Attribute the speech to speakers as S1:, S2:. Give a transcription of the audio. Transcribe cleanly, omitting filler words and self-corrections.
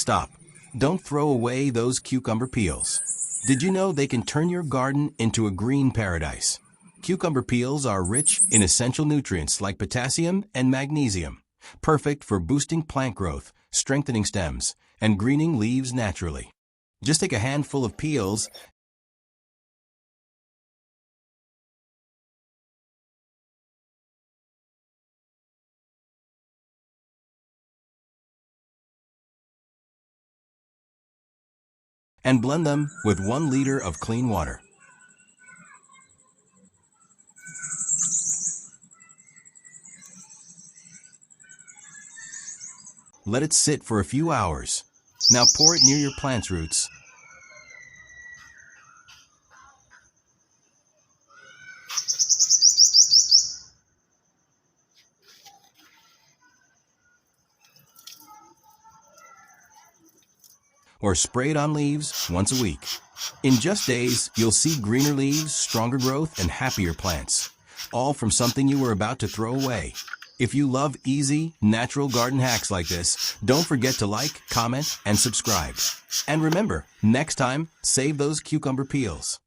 S1: stop. Don't throw away those cucumber peels. Did you know they can turn your garden into a green paradise? Cucumber peels are rich in essential nutrients like potassium and magnesium, perfect for boosting plant growth, strengthening stems, and greening leaves naturally. Just take a handful of peels and blend them with 1 liter of clean water. Let it sit for a few hours. Now pour it near your plant's roots. Or spray it on leaves once a week. In just days, you'll see greener leaves, stronger growth, and happier plants. All from something you were about to throw away. If you love easy, natural garden hacks like this, don't forget to like, comment, and subscribe. And remember, next time, save those cucumber peels.